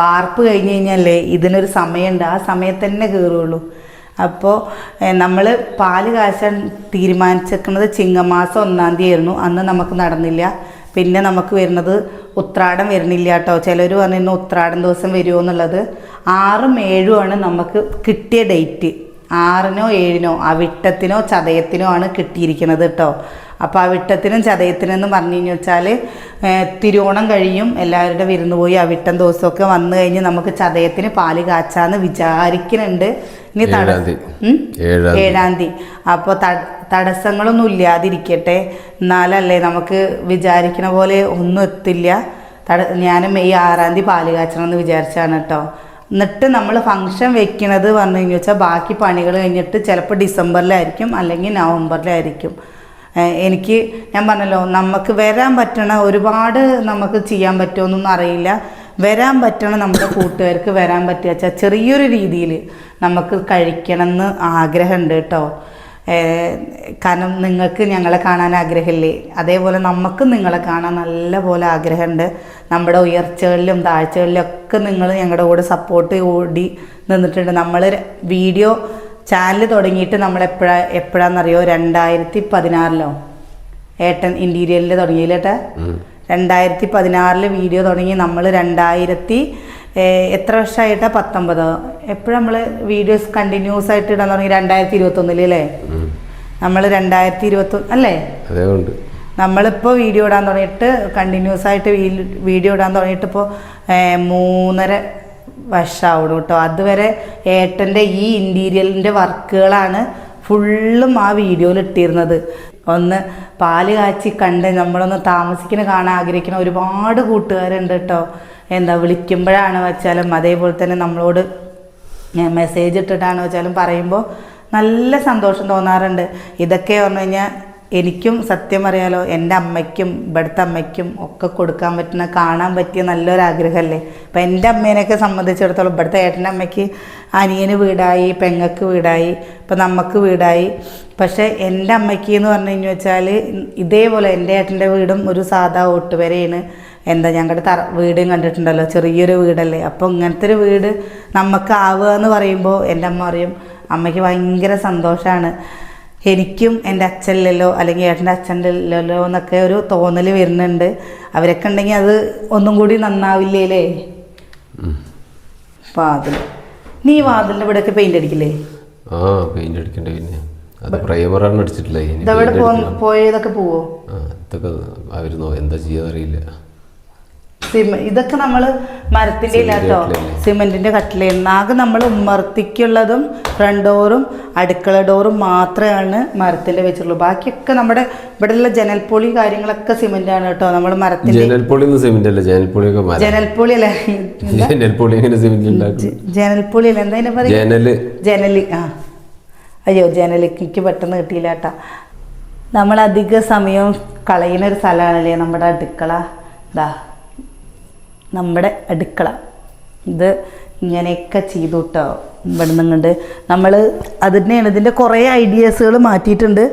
വാർപ്പ് കഴിഞ്ഞ് കഴിഞ്ഞാലേ ഇതിനൊരു സമയമുണ്ട്, ആ സമയത്ത് തന്നെ കയറുള്ളൂ. അപ്പോൾ നമ്മൾ പാല് കാച്ചാൻ തീരുമാനിച്ചേക്കുന്നത് ചിങ്ങമാസം 1-ാം തീയതി ആയിരുന്നു. അന്ന് നമുക്ക് നടന്നില്ല. പിന്നെ നമുക്ക് വരുന്നത് ഉത്രാടം വരുന്നില്ല കേട്ടോ. ചിലർ പറഞ്ഞിരുന്നു ഉത്രാടം ദിവസം വരുമോ എന്നുള്ളത്. 6ഉം 7ഉം നമുക്ക് കിട്ടിയ ഡേറ്റ്. 6-നോ 7-നോ അവിട്ടത്തിനോ ചതയത്തിനോ ആണ് കിട്ടിയിരിക്കുന്നത് കേട്ടോ. അപ്പോൾ അവിട്ടത്തിനും ചതയത്തിനെന്ന് പറഞ്ഞു വെച്ചാൽ തിരുവോണം കഴിയും, എല്ലാവരുടെ വിരുന്ന് പോയി അവിട്ടം ദിവസമൊക്കെ വന്നു കഴിഞ്ഞ് നമുക്ക് ചതയത്തിന് പാല് കാച്ചാന്ന് വിചാരിക്കുന്നുണ്ട്. ഇനി 7-ാം തീയതി. അപ്പോൾ തടസ്സങ്ങളൊന്നും ഇല്ലാതിരിക്കട്ടെ, എന്നാലല്ലേ നമുക്ക് വിചാരിക്കുന്ന പോലെ ഒന്നും എത്തില്ല. ഞാൻ മെയ് 6-ാം തീയതി പാല് കാച്ചണം എന്ന് വിചാരിച്ചാണ് കേട്ടോ. എന്നിട്ട് നമ്മൾ ഫംഗ്ഷൻ വെക്കുന്നത് പറഞ്ഞു കഴിഞ്ഞു വെച്ചാൽ ബാക്കി പണികൾ കഴിഞ്ഞിട്ട് ചിലപ്പോൾ ഡിസംബറിലായിരിക്കും അല്ലെങ്കിൽ നവംബറിലായിരിക്കും. ഞാൻ പറഞ്ഞല്ലോ നമുക്ക് വരാൻ പറ്റണ ഒരുപാട് നമുക്ക് ചെയ്യാൻ പറ്റുമെന്നൊന്നും അറിയില്ല. വരാൻ പറ്റണ നമ്മുടെ കൂട്ടുകാർക്ക് വരാൻ പറ്റുക വെച്ചാൽ ചെറിയൊരു രീതിയിൽ നമുക്ക് കഴിക്കണമെന്ന് ആഗ്രഹമുണ്ട് കേട്ടോ. കാരണം നിങ്ങൾക്ക് ഞങ്ങളെ കാണാൻ ആഗ്രഹമില്ലേ, അതേപോലെ നമുക്ക് നിങ്ങളെ കാണാൻ നല്ല പോലെ ആഗ്രഹമുണ്ട്. നമ്മുടെ ഉയർച്ചകളിലും താഴ്ചകളിലും ഒക്കെ നിങ്ങൾ ഞങ്ങളുടെ കൂടെ സപ്പോർട്ട് ഓടി നിന്നിട്ടുണ്ട്. നമ്മൾ വീഡിയോ ചാനൽ തുടങ്ങിയിട്ട് നമ്മൾ എപ്പോഴാണെന്നറിയോ, 2016 ഏട്ടൻ ഇൻറ്റീരിയലിൽ തുടങ്ങിയില്ലേട്ടാ. 2016 വീഡിയോ തുടങ്ങി. നമ്മൾ 2000 എത്ര വർഷമായിട്ടാ, 19 എപ്പോഴും നമ്മൾ വീഡിയോസ് കണ്ടിന്യൂസ് ആയിട്ട് ഇടാൻ തുടങ്ങി 2021 അല്ലേ. നമ്മൾ 2021 അല്ലേ, നമ്മളിപ്പോൾ വീഡിയോ ഇടാൻ തുടങ്ങിയിട്ട് കണ്ടിന്യൂസ് ആയിട്ട് വീഡിയോ ഇടാൻ തുടങ്ങിയിട്ട് ഇപ്പോൾ 3.5 വർഷമാവണം കേട്ടോ. അതുവരെ ഏട്ടൻ്റെ ഈ ഇൻറ്റീരിയലിൻ്റെ വർക്കുകളാണ് ഫുള്ളും ആ വീഡിയോയിൽ ഇട്ടിരുന്നത്. ഒന്ന് പാല് കാച്ചി കണ്ട് നമ്മളൊന്ന് താമസിക്കുന്ന കാണാൻ ആഗ്രഹിക്കുന്ന ഒരുപാട് കൂട്ടുകാരുണ്ട് കേട്ടോ. വിളിക്കുമ്പോഴാണ് വെച്ചാലും അതേപോലെ തന്നെ നമ്മളോട് മെസ്സേജ് ഇട്ടിട്ടാണ് വെച്ചാലും പറയുമ്പോൾ നല്ല സന്തോഷം തോന്നാറുണ്ട്. ഇതൊക്കെ പറഞ്ഞു കഴിഞ്ഞാൽ എനിക്കും സത്യം അറിയാലോ, എൻ്റെ അമ്മയ്ക്കും ഇവിടുത്തെ അമ്മയ്ക്കും ഒക്കെ കൊടുക്കാൻ പറ്റുന്ന, കാണാൻ പറ്റിയ നല്ലൊരാഗ്രഹമല്ലേ. അപ്പം എൻ്റെ അമ്മേനെയൊക്കെ സംബന്ധിച്ചിടത്തോളം ഇവിടുത്തെ ഏട്ടൻ്റെ അമ്മയ്ക്ക് അനിയന് വീടായി, പെങ്ങൾക്ക് വീടായി, ഇപ്പം നമുക്ക് വീടായി. പക്ഷേ എൻ്റെ അമ്മയ്ക്ക് എന്ന് പറഞ്ഞു കഴിഞ്ഞു വെച്ചാൽ ഇതേപോലെ എൻ്റെ ഏട്ടൻ്റെ വീടും ഒരു സാധാ ഓട്ടുവരെയാണ്. ഞങ്ങളുടെ വീടും കണ്ടിട്ടുണ്ടല്ലോ, ചെറിയൊരു വീടല്ലേ. അപ്പോൾ ഇങ്ങനത്തെ ഒരു വീട് നമുക്ക് ആവുക എന്ന് പറയുമ്പോൾ എൻ്റെ അമ്മ പറയും അമ്മയ്ക്ക് ഭയങ്കര സന്തോഷമാണ്. എനിക്കും എൻ്റെ അച്ഛനില്ലല്ലോ അല്ലെങ്കിൽ ഏട്ടൻ്റെ അച്ഛനില്ലല്ലോ എന്നൊക്കെ ഒരു തോന്നൽ വരുന്നുണ്ട്. അവരൊക്കെ ഉണ്ടെങ്കിൽ അത് ഒന്നും കൂടി നന്നാവില്ലേ. വാതിൽ, നീ വാതിലിൻ്റെ ഇവിടെയൊക്കെ പെയിൻ്റ് അടിക്കില്ലേ? ആ പെയിൻ്റ് അടിക്കണ്ടേ, പിന്നെ അത് പ്രൈമറാണ് അടിച്ചിട്ടില്ല. ഇതെവിടെ പോയതൊക്കെ പോവോ? ഇതൊക്കെ അവർ എന്താ ചെയ്യാറിയില്ല. ഇതൊക്കെ നമ്മൾ മരത്തിൻ്റെ ഇല്ലാട്ടോ, സിമെന്റിന്റെ കട്ടിലായിരുന്നു. ആകെ നമ്മൾ ഉമ്മർത്തിക്കുള്ളതും ഫ്രണ്ട് ഡോറും അടുക്കള ഡോറും മാത്രമാണ് മരത്തിന്റെ വെച്ചിട്ടുള്ളൂ. ബാക്കിയൊക്കെ നമ്മുടെ ഇവിടെയുള്ള ജനൽപ്പൊളി കാര്യങ്ങളൊക്കെ സിമെന്റ് ആണ് കേട്ടോ. നമ്മൾ മരത്തിന്റെ ജനൽപ്പൊളി അല്ല എന്താ പറയാ, ജനല്. ആ അയ്യോ ജനലിക്ക് പെട്ടെന്ന് കിട്ടിയില്ല കേട്ടാ. നമ്മൾ അധിക സമയം കളയുന്ന ഒരു സ്ഥലമാണല്ലേ നമ്മുടെ അടുക്കള. നമ്മുടെ അടുക്കള ഇത് ഇങ്ങനെയൊക്കെ ചെയ്തു കേട്ടോ. ഇവിടെ നിന്നുണ്ട് നമ്മൾ അതിനെയാണ് ഇതിൻ്റെ കുറേ ഐഡിയാസുകൾ മാറ്റിയിട്ടുണ്ട്.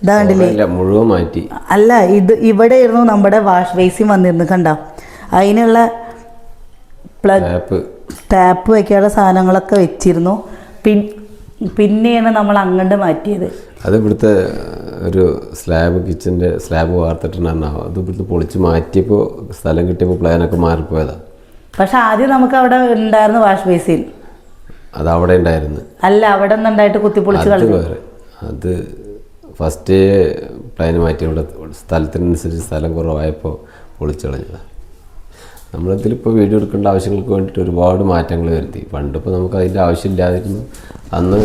ഇതാണ്ടില്ലേ മുഴുവൻ മാറ്റി. അല്ല, ഇത് ഇവിടെ ആയിരുന്നു നമ്മുടെ വാഷ് ബേസിൻ വന്നിരുന്നു, കണ്ടോ? അതിനുള്ള ടാപ്പ് വയ്ക്കാനുള്ള സാധനങ്ങളൊക്കെ വെച്ചിരുന്നു. പിന്നെയാണ് നമ്മൾ അങ്ങോട്ട് മാറ്റിയത്. അത് ഇവിടുത്തെ ഒരു കിച്ചൻ്റെ സ്ലാബ് വാർത്തിട്ടുണ്ടായിരുന്നു. അത് ഇവിടുത്തെ പൊളിച്ച് മാറ്റിയപ്പോൾ സ്ഥലം കിട്ടിയപ്പോൾ പ്ലാനൊക്കെ മാറിപ്പോയതാണ്. പക്ഷെ ആദ്യം നമുക്ക് അവിടെ ഉണ്ടായിരുന്നു വാഷ് ബേസിൻ. അത് അവിടെ ഉണ്ടായിരുന്നു. അല്ല, അവിടെ നിന്നുണ്ടായിട്ട് കുത്തിപ്പൊളിച്ച് കളഞ്ഞു. അത് ഫസ്റ്റ് പ്ലാൻ മാറ്റി ഇവിടെ സ്ഥലത്തിനനുസരിച്ച് സ്ഥലം കുറവായപ്പോൾ പൊളിച്ച് കളഞ്ഞതാണ്. നമ്മളിതിലിപ്പോൾ വീഡിയോ എടുക്കേണ്ട ആവശ്യങ്ങൾക്ക് വേണ്ടിയിട്ട് ഒരുപാട് മാറ്റങ്ങൾ വരുത്തി. പണ്ടിപ്പോൾ നമുക്ക് അതിൻ്റെ ആവശ്യമില്ലാതിരുന്നു. അന്ന്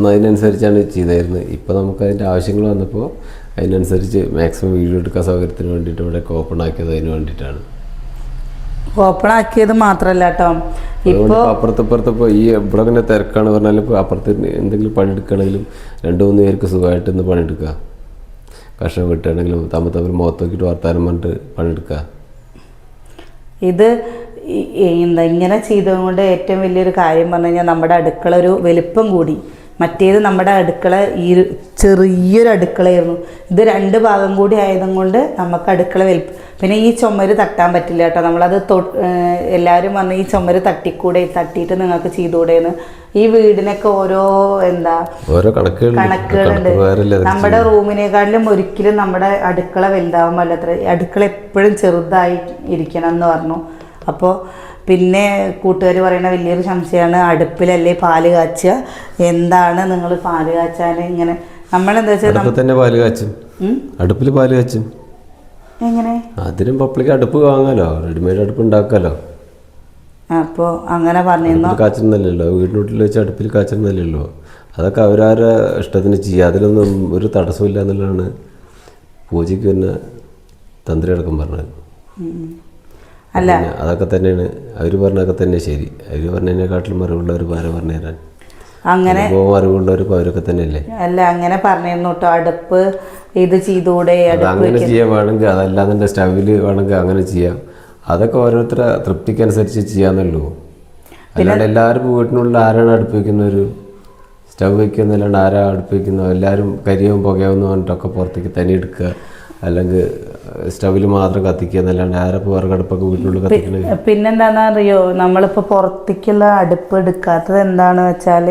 അതിനനുസരിച്ചാണ് ചെയ്തായിരുന്നത്. ഇപ്പോൾ നമുക്കതിൻ്റെ ആവശ്യങ്ങൾ വന്നപ്പോൾ അതിനനുസരിച്ച് മാക്സിമം വീഡിയോ എടുക്കാൻ സൗകര്യത്തിന് വേണ്ടിയിട്ട് ഇവിടെ ഓപ്പൺ ആക്കിയത് അതിന് വേണ്ടിയിട്ടാണ്. ഓപ്പൺ ആക്കിയത് മാത്രമല്ല കേട്ടോ, ഇപ്പോൾ അപ്പുറത്തിപ്പുറത്തിപ്പോൾ ഈ ഇവിടെ ഇങ്ങനെ തിരക്കാണ് പറഞ്ഞാൽ ഇപ്പോൾ അപ്പുറത്ത് എന്തെങ്കിലും പണിയെടുക്കുകയാണെങ്കിലും 2-3 പേർക്ക് സുഖമായിട്ട് ഇന്ന് പണിയെടുക്കുക. കഷ്ണം വിട്ടുകയാണെങ്കിലും തമ്മിൽ മുഖത്ത് നോക്കിയിട്ട് വർത്താനം പറഞ്ഞിട്ട് പണിയെടുക്കുക. ഇത് ഇങ്ങനെ ചെയ്തതുകൊണ്ട് ഏറ്റവും വലിയൊരു കാര്യം പറഞ്ഞു കഴിഞ്ഞാൽ നമ്മുടെ അടുക്കള ഒരു വലിപ്പം കൂടി. മറ്റേത് നമ്മുടെ അടുക്കള ഈ ചെറിയൊരു അടുക്കളയായിരുന്നു. ഇത് 2 ഭാഗം കൂടി ആയതും കൊണ്ട് നമുക്ക് അടുക്കള വലിപ്പം. പിന്നെ ഈ ചുമര് തട്ടാൻ പറ്റില്ല കേട്ടോ. നമ്മളത് എല്ലാവരും വന്ന് ഈ ചുമര് തട്ടിയിട്ട് നിങ്ങൾക്ക് ചെയ്തുകൂടെയെന്ന്. ഈ വീടിനൊക്കെ ഓരോ കണക്കുകളുണ്ട്. നമ്മുടെ റൂമിനേക്കാളിലും ഒരിക്കലും നമ്മുടെ അടുക്കള വലുതാവാൻ പറ്റത്ര. അടുക്കള എപ്പോഴും ചെറുതായി ഇരിക്കണം എന്ന് പറഞ്ഞു. അപ്പോൾ പിന്നെ കൂട്ടുകാർ പറയുന്ന വലിയൊരു സംശയമാണ്, അടുപ്പിലല്ലേ പാല് കാച്ചുക, എന്താണ് നിങ്ങൾ പാല് കാച്ചാൻ ഇങ്ങനെ? നമ്മളെന്താ വെച്ചാൽ അടുപ്പിൽ പാല് കാച്ചും. എങ്ങനെ? അതിനും പബ്ലിക് അടുപ്പ് വാങ്ങാലോ, റെഡിമെയ്ഡ് അടുപ്പ് ഉണ്ടാക്കാലോ. അപ്പോൾ അങ്ങനെ പറഞ്ഞിരുന്നു. കാച്ചുന്നല്ലോ, വീടിനുള്ളിൽ വെച്ച് അടുപ്പിൽ കാച്ചുന്നല്ലോ. അതൊക്കെ അവരവരുടെ ഇഷ്ടത്തിന് ചെയ്യുക. അതിലൊന്നും ഒരു തടസ്സമില്ല എന്നുള്ളതാണ് പൂജയ്ക്ക് തന്നെ തന്ത്രി അടക്കം പറഞ്ഞത്. അല്ല, അതൊക്കെ തന്നെയാണ് അവർ പറഞ്ഞതൊക്കെ തന്നെ ശരി. അവർ പറഞ്ഞതിനെക്കാട്ടിലും അറിവുള്ളവർ വേറെ പറഞ്ഞു തരാൻ അങ്ങനെ അറിവുള്ളവർ അവരൊക്കെ തന്നെയല്ലേ. അല്ല, അങ്ങനെ പറഞ്ഞിരുന്നു കേട്ടോ. അടുപ്പ് ഇത് ചെയ്തുകൂടെ, അങ്ങനെ ചെയ്യാൻ വേണമെങ്കിൽ, അതല്ലാതെ സ്റ്റവിൽ വേണമെങ്കിൽ അങ്ങനെ ചെയ്യാം. അതൊക്കെ ഓരോരുത്തരുടെ തൃപ്തിക്കനുസരിച്ച് ചെയ്യാന്നുള്ളൂ. അല്ലാണ്ട് എല്ലാവരും വീട്ടിനുള്ളിൽ ആരാണ് അടുപ്പ് വയ്ക്കുന്നവർ, സ്റ്റവ് വയ്ക്കുന്നല്ലാണ്ട് ആരാ അടുപ്പ് വയ്ക്കുന്നത്? എല്ലാവരും കരിയും പുകയാവെന്ന് പറഞ്ഞിട്ടൊക്കെ പുറത്തേക്ക് തനി എടുക്കുക, അല്ലെങ്കിൽ സ്റ്റവിൽ മാത്രം കത്തിക്കുക എന്നല്ലാണ്ട് ആരപ്പോൾ വിറകടുപ്പൊക്കെ വീട്ടിനുള്ളിൽ കത്തിക്കണത്. പിന്നെന്താണെന്നറിയോ, നമ്മളിപ്പോൾ പുറത്തേക്കുള്ള അടുപ്പ് എടുക്കാത്തത് എന്താണെന്ന് വെച്ചാൽ,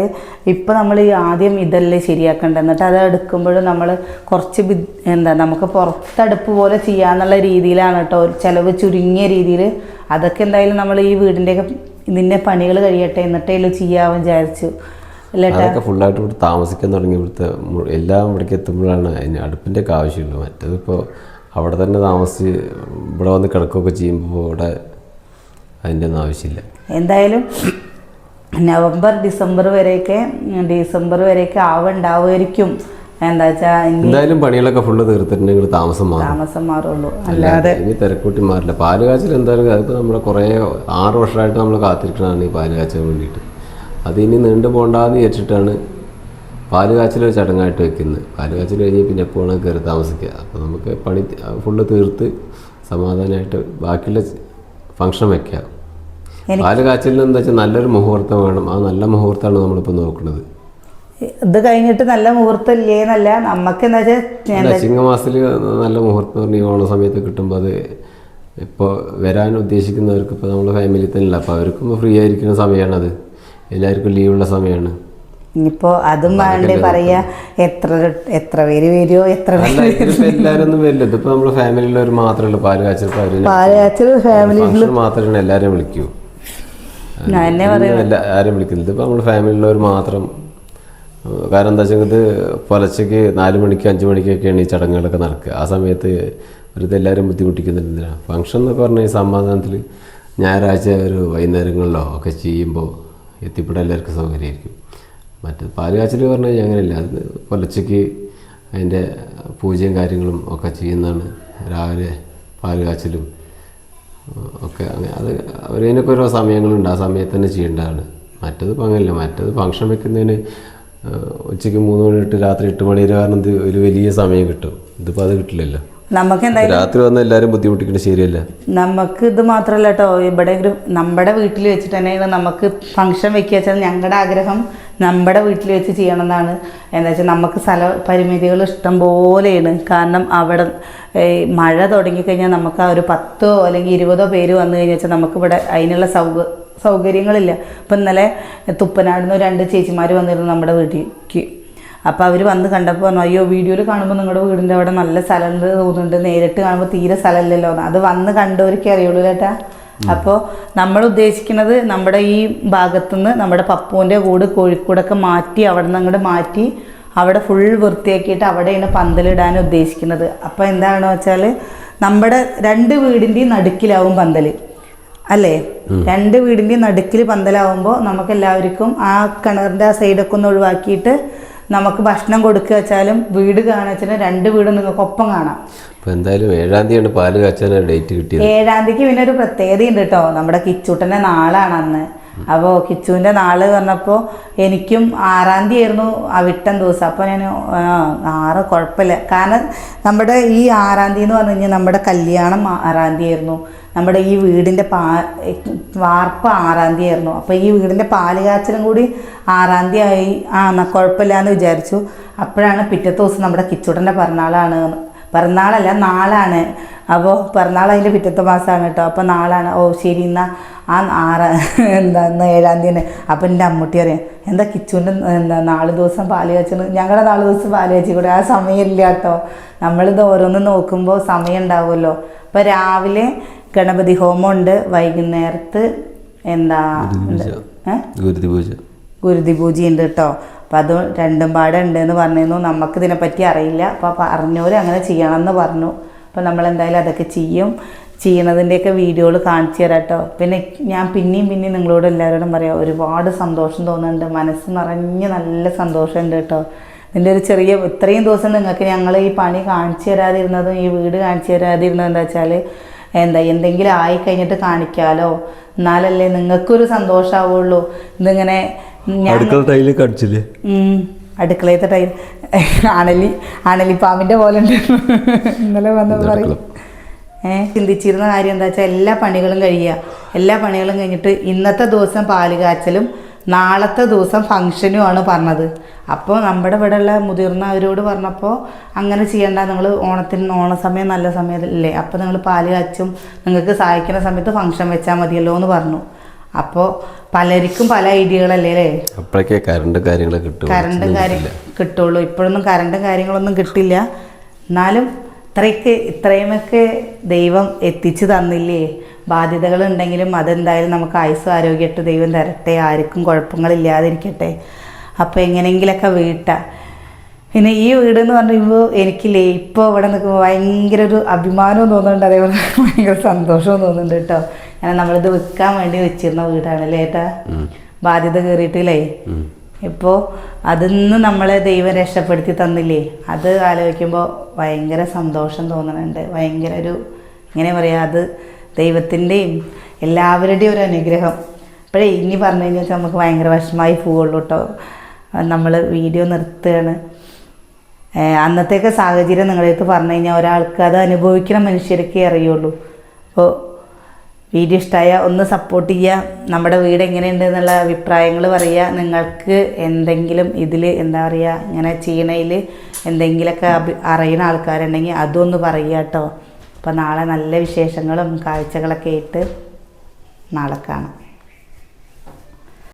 ഇപ്പം നമ്മൾ ഈ ആദ്യം ഇതല്ലേ ശരിയാക്കേണ്ടത്. എന്നിട്ട് അത് എടുക്കുമ്പോഴും നമ്മൾ കുറച്ച് നമുക്ക് പുറത്തടുപ്പ് പോലെ ചെയ്യാന്നുള്ള രീതിയിലാണ് കേട്ടോ, ചിലവ് ചുരുങ്ങിയ രീതിയിൽ. അതൊക്കെ എന്തായാലും നമ്മൾ ഈ വീടിൻ്റെയൊക്കെ ഇതിൻ്റെ പണികൾ കഴിയട്ടെ എന്നിട്ടേലും ചെയ്യാമെന്ന് വിചാരിച്ചു. അതൊക്കെ ഫുള്ളായിട്ട് ഇവിടെ താമസിക്കാൻ തുടങ്ങി. ഇവിടുത്തെ എല്ലാം ഇവിടേക്ക് എത്തുമ്പോഴാണ് അതിന് അടുപ്പിൻ്റെ ഒക്കെ ആവശ്യമുള്ളൂ. മറ്റേതിപ്പോൾ അവിടെ തന്നെ താമസിച്ച് ഇവിടെ വന്ന് കിടക്കുകയൊക്കെ ചെയ്യുമ്പോൾ ഇവിടെ അതിൻ്റെ ഒന്നും ആവശ്യമില്ല. എന്തായാലും നവംബർ ഡിസംബർ വരെയൊക്കെ ആവുണ്ടാവുമായിരിക്കും. എന്താ വെച്ചാൽ എന്തായാലും പണികളൊക്കെ ഫുള്ള് തീർത്തിട്ടുണ്ടെങ്കിൽ താമസം മാറുള്ളൂ. അല്ലാതെ ഇനി തിരക്കൂട്ടി മാറില്ല. പാല് കാച്ചൽ എന്തായാലും അതിപ്പോൾ നമ്മൾ കുറേ 6 വർഷമായിട്ട് നമ്മൾ കാത്തിരിക്കണതാണ് ഈ പാല് കാച്ചാൻ വേണ്ടിയിട്ട്. അതിനി നീണ്ടു പോകണ്ടെന്ന് വിചാരിച്ചിട്ടാണ് പാല് കാച്ചിലൊരു ചടങ്ങായിട്ട് വെക്കുന്നത്. പാല് കാച്ചിൽ കഴിഞ്ഞ് പിന്നെ എപ്പോഴാണ് കയറി താമസിക്കുക. അപ്പോൾ നമുക്ക് പണി ഫുള്ള് തീർത്ത് സമാധാനമായിട്ട് ബാക്കിയുള്ള ഫങ്ഷൻ വെക്കാം. പാല് കാച്ചിലിന് എന്താ വെച്ചാൽ നല്ലൊരു മുഹൂർത്തം വേണം. ആ നല്ല മുഹൂർത്തമാണ് നമ്മളിപ്പോൾ നോക്കുന്നത്. ഇത് കഴിഞ്ഞിട്ട് നല്ല മുഹൂർത്തം ഇല്ലേന്നല്ല, നമുക്ക് എന്താ വെച്ചാൽ ചിങ്ങമാസത്തിൽ നല്ല മുഹൂർത്തം പറഞ്ഞ് ഈ ഓണ സമയത്ത് കിട്ടുമ്പോൾ അത് ഇപ്പോൾ വരാൻ ഉദ്ദേശിക്കുന്നവർക്ക് ഇപ്പോൾ നമ്മൾ ഫാമിലി തന്നെയല്ല, അപ്പോൾ അവർക്കും ഫ്രീ ആയിരിക്കുന്ന സമയമാണത്. എല്ലാവർക്കും ലീവുള്ള സമയമാണ്. ഇനിയിപ്പോൾ അതും വേണ്ടേ പറയാ, എത്ര പേര് വരുമോ, എത്ര എല്ലാവരും ഒന്നും വരില്ല. ഇതിപ്പോൾ നമ്മൾ ഫാമിലിയിലൊരു മാത്രമേ ഉള്ളൂ പാല് കാച്ചൽ ഫാമിലി മാത്രമേ എല്ലാവരെയും വിളിക്കൂ. ആരും വിളിക്കുന്നത് ഇപ്പോൾ നമ്മൾ ഫാമിലിയിലൊരു മാത്രം. കാരണം എന്താ വെച്ചാൽ ഇത് പുലച്ചയ്ക്ക് 4 മണിക്ക് 5 മണിക്കൊക്കെയാണ് ഈ ചടങ്ങുകളൊക്കെ നടക്കുക. ആ സമയത്ത് വെറുതെ എല്ലാവരും ബുദ്ധിമുട്ടിക്കുന്നില്ല. ഫംഗ്ഷൻ എന്നൊക്കെ പറഞ്ഞാൽ ഈ സമാധാനത്തിൽ ഞായറാഴ്ച ഒരു വൈകുന്നേരങ്ങളിലോ ഒക്കെ ചെയ്യുമ്പോൾ എത്തിപ്പെടാൻ എല്ലാവർക്കും സൗകര്യമായിരിക്കും. മറ്റേ പാല് കാച്ചിൽ പറഞ്ഞു കഴിഞ്ഞാൽ അങ്ങനെയല്ല. അത് പുലച്ചയ്ക്ക് അതിൻ്റെ പൂജയും കാര്യങ്ങളും ഒക്കെ ചെയ്യുന്നതാണ്. രാവിലെ പാല് കാച്ചിലും ഒക്കെ അങ്ങനെ അത് അവരതിനൊക്കെ ഓരോ സമയങ്ങളുണ്ട്. ആ സമയത്ത് തന്നെ ചെയ്യേണ്ടതാണ്. മറ്റത് ഇപ്പം അങ്ങനെയല്ല. മറ്റത് ഫംഗ്ഷൻ വെക്കുന്നതിന് ഉച്ചയ്ക്ക് 3 മണി തൊട്ട് രാത്രി 8 മണി വരെ. കാരണം ഇത് ഒരു വലിയ സമയം കിട്ടും. ഇതിപ്പോൾ അത് കിട്ടില്ലല്ലോ. നമുക്ക് രാത്രി വന്ന് എല്ലാവരും ബുദ്ധിമുട്ടിക്കുന്നത് ശരിയല്ല. നമുക്ക് ഇത് മാത്രമല്ല കേട്ടോ, ഇവിടെ ഒരു നമ്മുടെ വീട്ടിൽ വെച്ചിട്ട് തന്നെയാണ് നമുക്ക് ഫംഗ്ഷൻ വെക്കുക വെച്ചാൽ ഞങ്ങളുടെ ആഗ്രഹം നമ്മുടെ വീട്ടിൽ വെച്ച് ചെയ്യണം എന്നാണ്. എന്താ വെച്ചാൽ നമുക്ക് സ്ഥല പരിമിതികൾ ഇഷ്ടം പോലെയാണ്. കാരണം അവിടെ മഴ തുടങ്ങിക്കഴിഞ്ഞാൽ നമുക്ക് ആ ഒരു 10 അല്ലെങ്കിൽ 20 പേര് വന്നു കഴിഞ്ഞാൽ വെച്ചാൽ നമുക്കിവിടെ അതിനുള്ള സൗകര്യങ്ങളില്ല. ഇപ്പം ഇന്നലെ തുപ്പനാടുന്ന് 2 ചേച്ചിമാർ വന്നിരുന്നു നമ്മുടെ വീട്ടിലേക്ക്. അപ്പോൾ അവർ വന്ന് കണ്ടപ്പോൾ പറഞ്ഞു, അയ്യോ വീഡിയോയിൽ കാണുമ്പോൾ നിങ്ങളുടെ വീടിൻ്റെ അവിടെ നല്ല സ്ഥലമുണ്ട് തോന്നുന്നുണ്ട്, നേരിട്ട് കാണുമ്പോൾ തീരെ സ്ഥലമില്ലല്ലോ. അത് വന്ന് കണ്ടവർക്കേ അറിയുള്ളൂ ചേട്ടാ. അപ്പോൾ നമ്മൾ ഉദ്ദേശിക്കുന്നത് നമ്മുടെ ഈ ഭാഗത്തുനിന്ന് നമ്മുടെ പപ്പുവിൻ്റെ കൂട് കോഴിക്കോടൊക്കെ മാറ്റി അവിടെ നിന്ന് അങ്ങോട്ട് മാറ്റി അവിടെ ഫുൾ വൃത്തിയാക്കിയിട്ട് അവിടെയാണ് പന്തലിടാൻ ഉദ്ദേശിക്കുന്നത്. അപ്പോൾ എന്താണെന്ന് വെച്ചാൽ നമ്മുടെ 2 വീടിൻ്റെയും നടുക്കിലാവും പന്തൽ അല്ലേ. 2 വീടിൻ്റെയും നടുക്കിൽ പന്തലാവുമ്പോൾ നമുക്ക് എല്ലാവർക്കും ആ കിണറിൻ്റെ ആ സൈഡൊക്കെ ഒന്ന് ഒഴിവാക്കിയിട്ട് നമുക്ക് ഭക്ഷണം കൊടുക്കുക വെച്ചാലും വീട് കാണുക വെച്ചാൽ 2 വീടും നിങ്ങൾക്ക് ഒപ്പം കാണാം. എന്തായാലും 7-ാം തീയതിയാണ് പാല് കാച്ചാൻ ഡേറ്റ് കിട്ടിയത്. 7-ാം തീയതിക്ക് പിന്നെ ഒരു പ്രത്യേകത ഉണ്ട് കേട്ടോ. നമ്മുടെ കിച്ചൂട്ടൻ്റെ നാളാണ് അന്ന്. അപ്പോൾ കിച്ചുവിൻ്റെ നാള് പറഞ്ഞപ്പോൾ എനിക്കും 6-ാം തീയതി ആയിരുന്നു വിട്ടൻ ദിവസം. അപ്പോൾ ഞാൻ 6 കുഴപ്പമില്ല. കാരണം നമ്മുടെ ഈ 6-ാം തീയതി എന്ന് പറഞ്ഞു കഴിഞ്ഞാൽ നമ്മുടെ കല്യാണം 6-ാം തീയതി ആയിരുന്നു. നമ്മുടെ ഈ വീടിൻ്റെ വാർപ്പ് 6-ാം തീയതി ആയിരുന്നു. അപ്പോൾ ഈ വീടിൻ്റെ പാല് കാച്ചലും കൂടി 6-ാം തീയതി ആയി. കുഴപ്പമില്ല എന്ന് വിചാരിച്ചു. അപ്പോഴാണ് പിറ്റത്തെ ദിവസം നമ്മുടെ കിച്ചൂട്ടൻ്റെ പിറന്നാളാണ്. പിറന്നാളല്ല, നാളാണ്. അപ്പോൾ പിറന്നാൾ അതിൻ്റെ പിറ്റത്തെ മാസമാണ് കേട്ടോ. അപ്പോൾ നാളാണ്. ഓ ശരി, എന്നാൽ ആ 7-ാം തീയതി. അപ്പം എൻ്റെ അമ്മൂട്ടി അറിയാം, എന്താ കിച്ചുവിൻ്റെ 4 ദിവസം പാല് കാച്ചത്, ഞങ്ങളുടെ 4 ദിവസം പാല് കാച്ചിക്കൂടെ. ആ സമയമില്ല കേട്ടോ. നമ്മളിത് ഓരോന്ന് നോക്കുമ്പോൾ സമയം ഉണ്ടാവുമല്ലോ. അപ്പോൾ രാവിലെ ഗണപതി ഹോമം ഉണ്ട്, വൈകുന്നേരത്ത് ഗുരുതി പൂജയുണ്ട് കേട്ടോ. അപ്പോൾ അത് 2ഉം പാടെ ഉണ്ടെന്ന് പറഞ്ഞിരുന്നു. നമുക്കിതിനെപ്പറ്റി അറിയില്ല. അപ്പോൾ പറഞ്ഞവർ അങ്ങനെ ചെയ്യണമെന്ന് പറഞ്ഞു. അപ്പോൾ നമ്മളെന്തായാലും അതൊക്കെ ചെയ്യണതിൻ്റെയൊക്കെ വീഡിയോകൾ കാണിച്ചു തരാം കേട്ടോ. പിന്നെ ഞാൻ പിന്നെയും നിങ്ങളോട് എല്ലാവരോടും പറയാം, ഒരുപാട് സന്തോഷം തോന്നുന്നുണ്ട്. മനസ്സ് നിറഞ്ഞ് നല്ല സന്തോഷമുണ്ട് കേട്ടോ. ഇതിൻ്റെ ഒരു ഇത്രയും ദിവസം നിങ്ങൾക്ക് ഞങ്ങൾ ഈ പണി കാണിച്ചു തരാതിരുന്നതും ഈ വീട് കാണിച്ചു തരാതിരുന്നതും എന്താ വെച്ചാൽ എന്തെങ്കിലും ആയി കഴിഞ്ഞിട്ട് കാണിക്കാമല്ലോ, എന്നാലല്ലേ നിങ്ങൾക്കൊരു സന്തോഷമാവുള്ളൂ. ഇതിങ്ങനെ അടുക്കളയത്തെ ടൈൽ അണലിപ്പാമ്പിൻ്റെ പോലെ ഉണ്ട് ഇന്നലെ വന്ന് പറയും. ചിന്തിച്ചിരുന്ന കാര്യം എന്താ വെച്ചാൽ എല്ലാ പണികളും കഴിഞ്ഞിട്ട് ഇന്നത്തെ ദിവസം പാല് കാച്ചലും നാളത്തെ ദിവസം ഫംഗ്ഷനുമാണ് പറഞ്ഞത്. അപ്പോൾ നമ്മുടെ ഇവിടെ ഉള്ള മുതിർന്നവരോട് പറഞ്ഞപ്പോൾ അങ്ങനെ ചെയ്യേണ്ട, നിങ്ങൾ ഓണസമയം നല്ല സമയമല്ലേ, അപ്പോൾ നിങ്ങൾ പാല് കാച്ചും നിങ്ങൾക്ക് സഹായിക്കുന്ന സമയത്ത് ഫംഗ്ഷൻ വെച്ചാൽ മതിയല്ലോ എന്ന് പറഞ്ഞു. അപ്പോൾ പലർക്കും പല ഐഡിയകളല്ലേ അല്ലേ. അപ്പോഴേക്കേ കറണ്ട് കാര്യം കിട്ടുള്ളൂ. ഇപ്പോഴൊന്നും കറണ്ടും കാര്യങ്ങളൊന്നും കിട്ടില്ല. എന്നാലും ഇത്രയുമൊക്കെ ദൈവം എത്തിച്ചു തന്നില്ലേ. ബാധ്യതകളുണ്ടെങ്കിലും അതെന്തായാലും നമുക്ക് ആയുസ്സും ആരോഗ്യമായിട്ട് ദൈവം തരട്ടെ, ആർക്കും കുഴപ്പങ്ങളില്ലാതിരിക്കട്ടെ. അപ്പോൾ എങ്ങനെയെങ്കിലൊക്കെ പിന്നെ ഈ വീടെന്ന് പറയുമ്പോൾ എനിക്കില്ലേ ഇപ്പോൾ ഇവിടെ നിൽക്കുമ്പോൾ ഭയങ്കര ഒരു അഭിമാനവും തോന്നുന്നുണ്ട്, അതേപോലെ ഭയങ്കര സന്തോഷവും തോന്നുന്നുണ്ട് കേട്ടോ. കാരണം നമ്മളിത് വിൽക്കാൻ വേണ്ടി വെച്ചിരുന്ന വീടാണല്ലേ ഏട്ടാ, ബാധ്യത കയറിയിട്ടില്ലേ. ഇപ്പോൾ അതിന്ന് നമ്മളെ ദൈവം രക്ഷപ്പെടുത്തി തന്നില്ലേ, അത് ആലോചിക്കുമ്പോൾ ഭയങ്കര സന്തോഷം തോന്നുന്നുണ്ട്. ഭയങ്കര ഇങ്ങനെ പറയാം, അത് ദൈവത്തിൻ്റെയും എല്ലാവരുടെയും ഒരു അനുഗ്രഹം. അപ്പോഴേ ഇനി പറഞ്ഞു കഴിഞ്ഞാൽ നമുക്ക് ഭയങ്കര വിഷമമായി പോവുള്ളൂ കേട്ടോ. നമ്മൾ വീഡിയോ നിർത്തുകയാണ്. അന്നത്തെയൊക്കെ സാഹചര്യം നിങ്ങളുടെ അടുത്ത് പറഞ്ഞു കഴിഞ്ഞാൽ ഒരാൾക്ക് അത് അനുഭവിക്കുന്ന മനുഷ്യർക്കേ അറിയുള്ളൂ. അപ്പോൾ വീഡിയോ ഇഷ്ടമായ ഒന്ന് സപ്പോർട്ട് ചെയ്യുക. നമ്മുടെ വീട് എങ്ങനെയുണ്ട് എന്നുള്ള അഭിപ്രായങ്ങൾ പറയുക. നിങ്ങൾക്ക് എന്തെങ്കിലും ഇതിൽ എന്താ പറയുക ഇങ്ങനെ ചെയ്യണതിൽ എന്തെങ്കിലുമൊക്കെ അറിയുന്ന ആൾക്കാരുണ്ടെങ്കിൽ അതൊന്ന് പറയുക കേട്ടോ. അപ്പോൾ നാളെ നല്ല വിശേഷങ്ങളും കാഴ്ചകളൊക്കെ ആയിട്ട് നാളെ കാണാം.